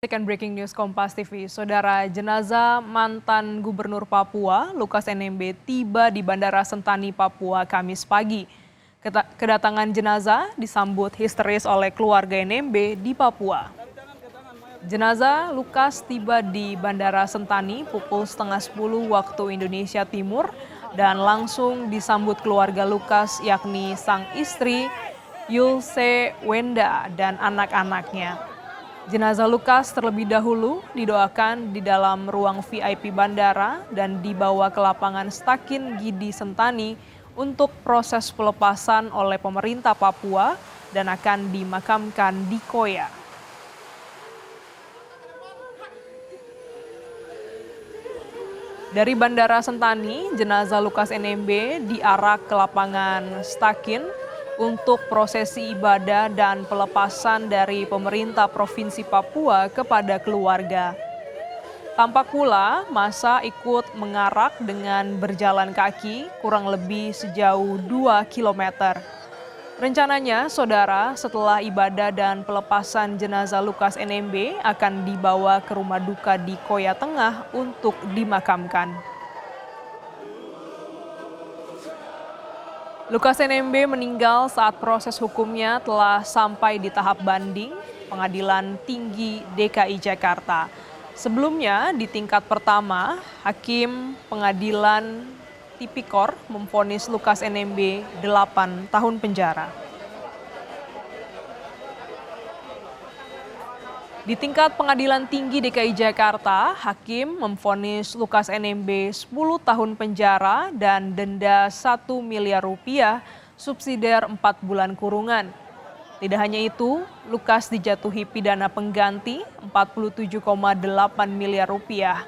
Menyaksikan breaking news Kompas TV, Saudara, jenazah mantan Gubernur Papua, Lukas NMB, tiba di Bandara Sentani, Papua, Kamis pagi. Kedatangan jenazah disambut histeris oleh keluarga NMB di Papua. Jenazah Lukas tiba di Bandara Sentani pukul setengah 10 waktu Indonesia Timur dan langsung disambut keluarga Lukas yakni sang istri Yulse Wenda dan anak-anaknya. Jenazah Lukas terlebih dahulu didoakan di dalam ruang VIP bandara dan dibawa ke lapangan Stakin Gidi Sentani untuk proses pelepasan oleh pemerintah Papua dan akan dimakamkan di Koya. Dari Bandara Sentani, jenazah Lukas NMB diarak ke lapangan Stakin untuk prosesi ibadah dan pelepasan dari pemerintah Provinsi Papua kepada keluarga. Tampak pula massa ikut mengarak dengan berjalan kaki kurang lebih sejauh 2 kilometer. Rencananya, Saudara, setelah ibadah dan pelepasan jenazah Lukas NMB akan dibawa ke rumah duka di Koya Tengah untuk dimakamkan. Lukas NMB meninggal saat proses hukumnya telah sampai di tahap banding Pengadilan Tinggi DKI Jakarta. Sebelumnya di tingkat pertama, Hakim Pengadilan Tipikor memvonis Lukas NMB 8 tahun penjara. Di tingkat Pengadilan Tinggi DKI Jakarta, Hakim memvonis Lukas NMB 10 tahun penjara dan denda 1 miliar rupiah, subsidiar 4 bulan kurungan. Tidak hanya itu, Lukas dijatuhi pidana pengganti 47,8 miliar rupiah,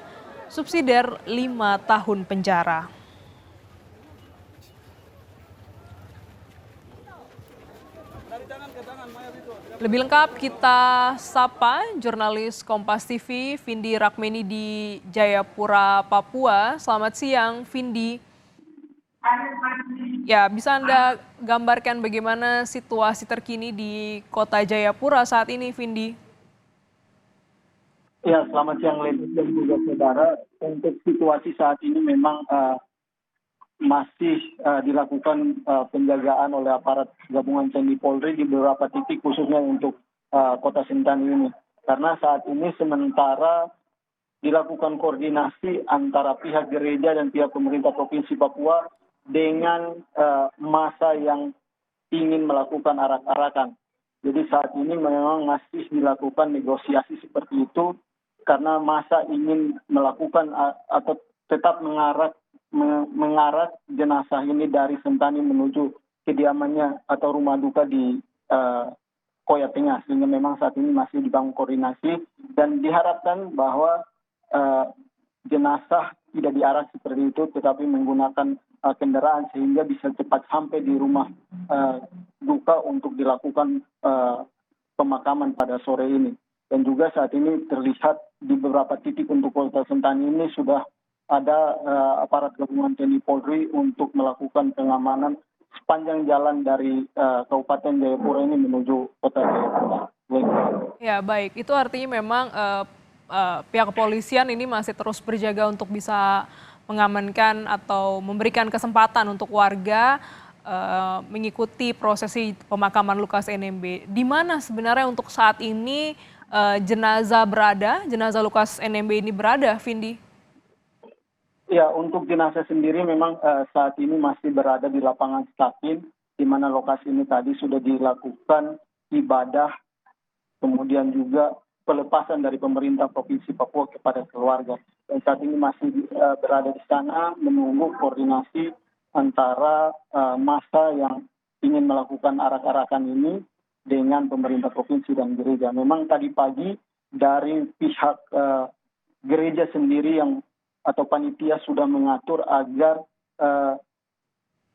subsidiar 5 tahun penjara. Lebih lengkap kita sapa jurnalis Kompas TV Vindi Rakmeni di Jayapura, Papua. Selamat siang, Vindi. Ya, bisa Anda gambarkan bagaimana situasi terkini di Kota Jayapura saat ini, Vindi? Ya, selamat siang Lady dan juga saudara. Untuk situasi saat ini memang masih dilakukan penjagaan oleh aparat gabungan TNI Polri di beberapa titik khususnya untuk Kota Sentani ini. Karena saat ini sementara dilakukan koordinasi antara pihak gereja dan pihak pemerintah Provinsi Papua dengan massa yang ingin melakukan arak-arakan. Jadi saat ini memang masih dilakukan negosiasi seperti itu karena massa ingin melakukan atau tetap mengarah jenazah ini dari Sentani menuju kediamannya atau rumah duka di Koya Tengah, sehingga memang saat ini masih dibangun koordinasi dan diharapkan bahwa jenazah tidak diarak seperti itu tetapi menggunakan kendaraan sehingga bisa cepat sampai di rumah duka untuk dilakukan pemakaman pada sore ini. Dan juga saat ini terlihat di beberapa titik untuk Kota Sentani ini sudah ada aparat gabungan TNI Polri untuk melakukan pengamanan sepanjang jalan dari Kabupaten Jayapura ini menuju Kota Jayapura. Ya, baik. Itu artinya memang pihak kepolisian ini masih terus berjaga untuk bisa mengamankan atau memberikan kesempatan untuk warga mengikuti prosesi pemakaman Lukas NMB. Di mana sebenarnya untuk saat ini jenazah Lukas NMB ini berada, Vindi? Ya, untuk jenazah sendiri memang saat ini masih berada di lapangan Stakin, di mana lokasi ini tadi sudah dilakukan ibadah, kemudian juga pelepasan dari pemerintah Provinsi Papua kepada keluarga. Dan saat ini masih berada di sana menunggu koordinasi antara massa yang ingin melakukan arak-arakan ini dengan pemerintah provinsi dan gereja. Memang tadi pagi dari pihak gereja sendiri atau panitia sudah mengatur agar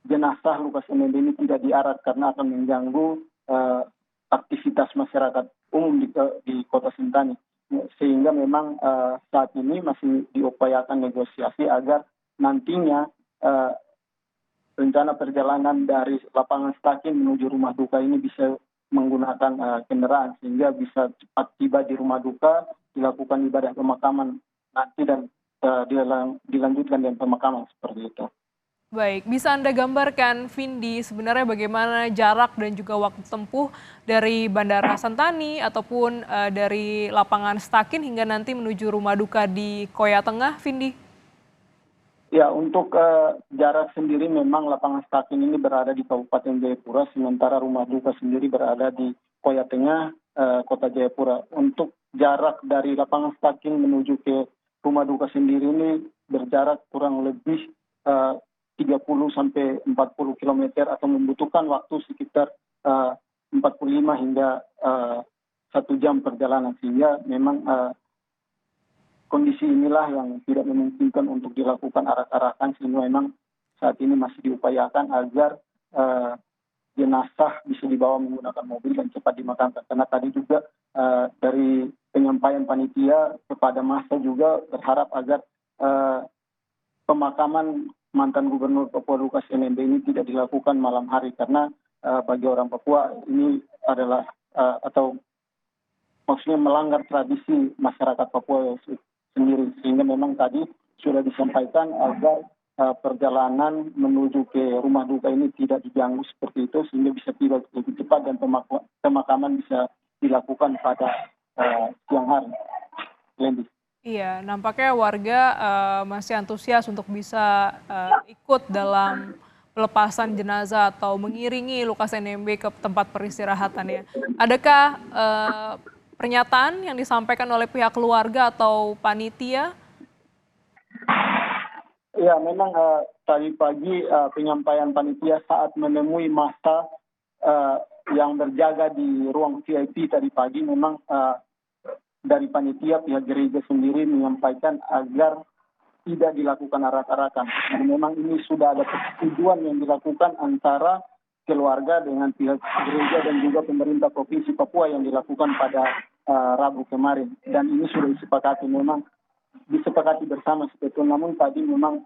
jenazah Lukas NMB ini tidak diarak karena akan mengganggu aktivitas masyarakat umum di Kota Sentani. Sehingga memang saat ini masih diupayakan negosiasi agar nantinya rencana perjalanan dari lapangan Stakin menuju rumah duka ini bisa menggunakan kendaraan sehingga bisa cepat tiba di rumah duka dilakukan ibadah pemakaman nanti dan dilanjutkan dengan pemakaman seperti itu. Baik, bisa Anda gambarkan, Vindi, sebenarnya bagaimana jarak dan juga waktu tempuh dari Bandara Sentani ataupun dari lapangan Stakin hingga nanti menuju rumah duka di Koya Tengah, Vindi? Ya, untuk jarak sendiri memang lapangan Stakin ini berada di Kabupaten Jayapura, sementara rumah duka sendiri berada di Koya Tengah, Kota Jayapura. Untuk jarak dari lapangan Stakin menuju ke rumah duka sendiri ini berjarak kurang lebih 30 sampai 40 kilometer atau membutuhkan waktu sekitar 45 hingga 1 jam perjalanan, sehingga memang kondisi inilah yang tidak memungkinkan untuk dilakukan arak-arakan, sehingga memang saat ini masih diupayakan agar jenazah bisa dibawa menggunakan mobil dan cepat dimakamkan. Karena tadi juga dari penyampaian panitia kepada massa juga berharap agar pemakaman mantan Gubernur Papua Lukas NMB ini tidak dilakukan malam hari, karena bagi orang Papua ini adalah atau maksudnya melanggar tradisi masyarakat Papua sendiri, sehingga memang tadi sudah disampaikan agar perjalanan menuju ke rumah duka ini tidak diganggu seperti itu, sehingga bisa tiba lebih cepat dan pemakaman bisa dilakukan pada siang hari. Lendi. Iya, nampaknya warga masih antusias untuk bisa ikut dalam pelepasan jenazah atau mengiringi Lukas NMB ke tempat peristirahatan ya. Adakah pernyataan yang disampaikan oleh pihak keluarga atau panitia? Ya, memang tadi pagi penyampaian panitia saat menemui massa yang berjaga di ruang VIP tadi pagi, memang dari panitia pihak gereja sendiri menyampaikan agar tidak dilakukan arak-arakan. Memang ini sudah ada persetujuan yang dilakukan antara keluarga dengan pihak gereja dan juga pemerintah Provinsi Papua yang dilakukan pada Rabu kemarin. Dan ini sudah disepakati bersama seperti itu. Namun tadi memang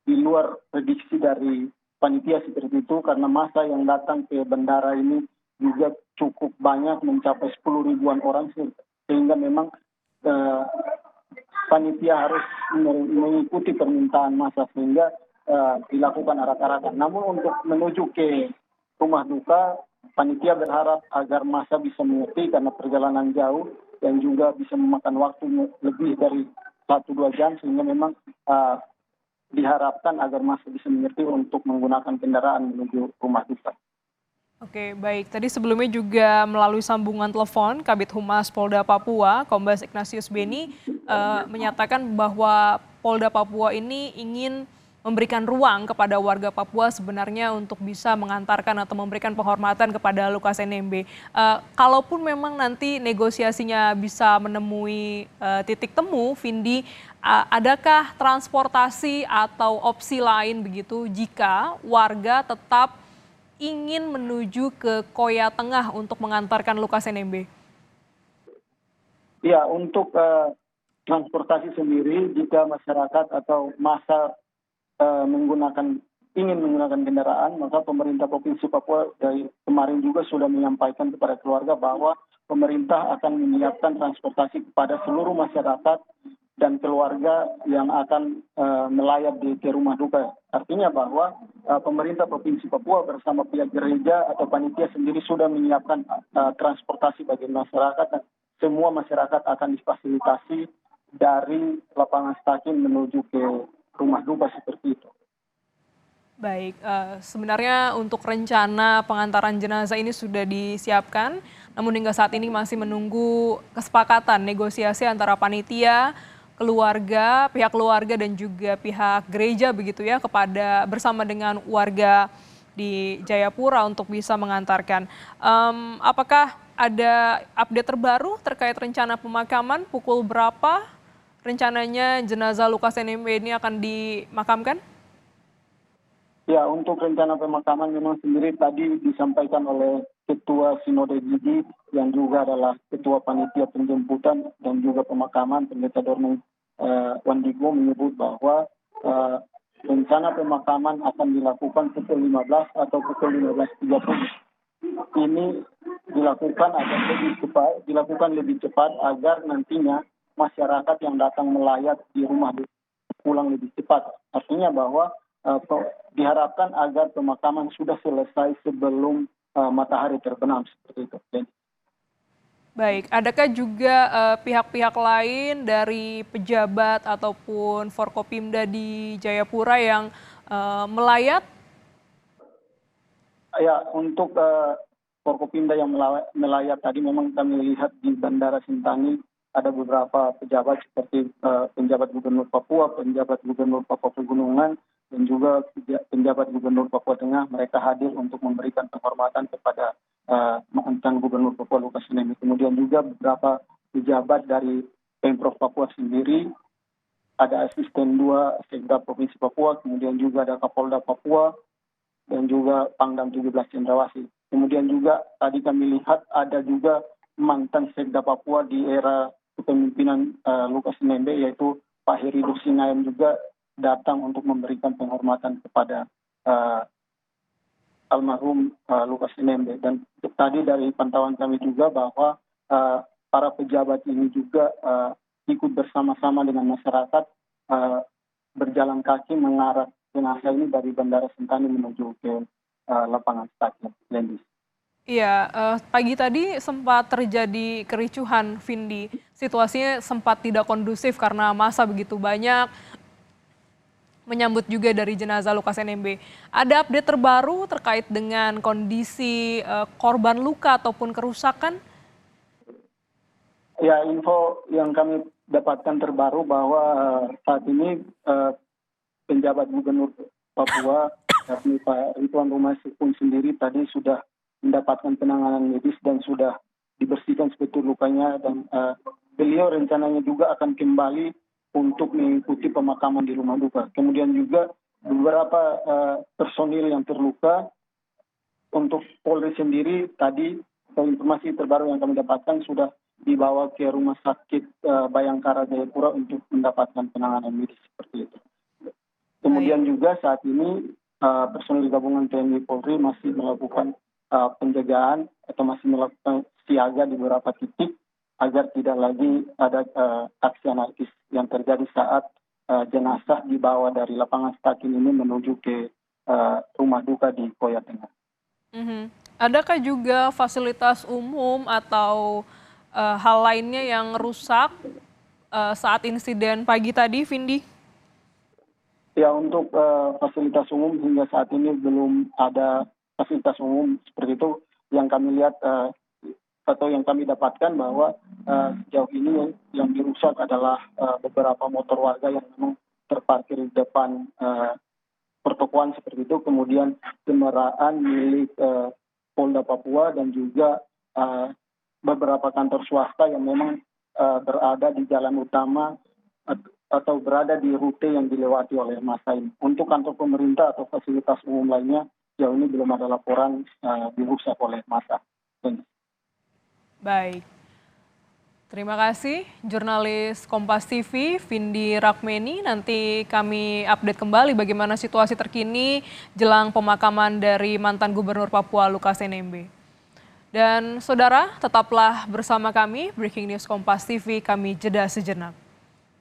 di luar prediksi dari panitia seperti itu, karena massa yang datang ke bandara ini juga cukup banyak, mencapai 10 ribuan orang, sehingga memang panitia harus mengikuti permintaan massa sehingga dilakukan arak-arakan. Namun untuk menuju ke rumah duka, panitia berharap agar massa bisa mengerti karena perjalanan jauh dan juga bisa memakan waktu lebih dari 1-2 jam, sehingga memang diharapkan agar massa bisa mengerti untuk menggunakan kendaraan menuju rumah duka. Oke, baik. Tadi sebelumnya juga melalui sambungan telepon, Kabid Humas Polda Papua, Kombes Ignatius Beni, menyatakan bahwa Polda Papua ini ingin memberikan ruang kepada warga Papua sebenarnya untuk bisa mengantarkan atau memberikan penghormatan kepada Lukas NMB. Kalaupun memang nanti negosiasinya bisa menemui titik temu, Vindi, adakah transportasi atau opsi lain begitu jika warga tetap ingin menuju ke Koya Tengah untuk mengantarkan Lukas NMB? Ya, untuk transportasi sendiri, jika masyarakat atau massa ingin menggunakan kendaraan, maka pemerintah Provinsi Papua dari kemarin juga sudah menyampaikan kepada keluarga bahwa pemerintah akan menyiapkan transportasi kepada seluruh masyarakat dan keluarga yang akan melayat di rumah duka. Artinya bahwa pemerintah Provinsi Papua bersama pihak gereja atau panitia sendiri sudah menyiapkan transportasi bagi masyarakat, dan semua masyarakat akan difasilitasi dari lapangan Stakin menuju ke rumah duka seperti itu. Baik, sebenarnya untuk rencana pengantaran jenazah ini sudah disiapkan, namun hingga saat ini masih menunggu kesepakatan negosiasi antara panitia, keluarga, pihak keluarga dan juga pihak gereja begitu ya, bersama dengan warga di Jayapura untuk bisa mengantarkan. Apakah ada update terbaru terkait rencana pemakaman, pukul berapa rencananya jenazah Lukas NMB ini akan dimakamkan? Ya, untuk rencana pemakaman memang sendiri tadi disampaikan oleh Ketua Sinode Gigi yang juga adalah Ketua Panitia Penjemputan dan juga Pemakaman, Pendeta Dorne Wandigo, menyebut bahwa rencana pemakaman akan dilakukan pukul 15 atau pukul 15.30. Ini dilakukan lebih cepat agar nantinya masyarakat yang datang melayat di rumah pulang lebih cepat. Artinya bahwa diharapkan agar pemakaman sudah selesai sebelum matahari terbenam seperti itu. Baik, adakah juga pihak-pihak lain dari pejabat ataupun Forkopimda di Jayapura yang melayat? Ya, untuk Forkopimda yang melayat tadi memang kami lihat di Bandara Sentani ada beberapa pejabat seperti penjabat Gubernur Papua, penjabat Gubernur Papua Pegunungan, dan juga penjabat Gubernur Papua Tengah. Mereka hadir untuk memberikan penghormatan kepada mantan Gubernur Papua Lukas NMB. Kemudian juga beberapa pejabat dari Pemprov Papua sendiri, ada asisten 2 Sekda Provinsi Papua, kemudian juga ada Kapolda Papua, dan juga Pangdam 17 Cendrawasih. Kemudian juga tadi kami lihat ada juga mantan Sekda Papua di era kepemimpinan Lukas NMB, yaitu Pak Heri Dusinayam juga datang untuk memberikan penghormatan kepada almarhum Lukas NMB. Dan tadi dari pantauan kami juga bahwa para pejabat ini juga ikut bersama-sama dengan masyarakat berjalan kaki mengarah jenazah ini dari Bandara Sentani menuju ke lapangan stadion Lendis. Iya, pagi tadi sempat terjadi kericuhan, Vindi. Situasinya sempat tidak kondusif karena massa begitu banyak menyambut juga dari jenazah Lukas NMB. Ada update terbaru terkait dengan kondisi korban luka ataupun kerusakan? Ya, info yang kami dapatkan terbaru bahwa saat ini penjabat Gubernur Papua, yakni Pak Ridwan Rumaisi pun sendiri tadi sudah mendapatkan penanganan medis dan sudah dibersihkan sebetul lukanya, dan beliau rencananya juga akan kembali untuk mengikuti pemakaman di rumah duka. Kemudian juga beberapa personil yang terluka. Untuk Polri sendiri tadi informasi terbaru yang kami dapatkan sudah dibawa ke rumah sakit Bayangkara Jayapura untuk mendapatkan penanganan medis seperti itu. Kemudian juga saat ini personil gabungan TNI Polri masih melakukan penjagaan atau masih melakukan siaga di beberapa titik agar tidak lagi ada aksi anarkis yang terjadi saat jenazah dibawa dari lapangan stadion ini menuju ke rumah duka di Koya Tengah. Adakah juga fasilitas umum atau hal lainnya yang rusak saat insiden pagi tadi, Vindi? Ya, untuk fasilitas umum hingga saat ini belum ada fasilitas umum seperti itu. Yang kami lihat atau yang kami dapatkan bahwa sejauh ini yang dirusak adalah beberapa motor warga yang memang terparkir di depan pertokoan seperti itu. Kemudian kendaraan milik Polda Papua dan juga beberapa kantor swasta yang memang berada di jalan utama atau berada di rute yang dilewati oleh massa ini. Untuk kantor pemerintah atau fasilitas umum lainnya, sejauh ini belum ada laporan dirusak oleh massa. Baik. Terima kasih jurnalis Kompas TV, Vindi Rakmeni. Nanti kami update kembali bagaimana situasi terkini jelang pemakaman dari mantan Gubernur Papua Lukas NMB. Dan saudara, tetaplah bersama kami, Breaking News Kompas TV, kami jeda sejenak.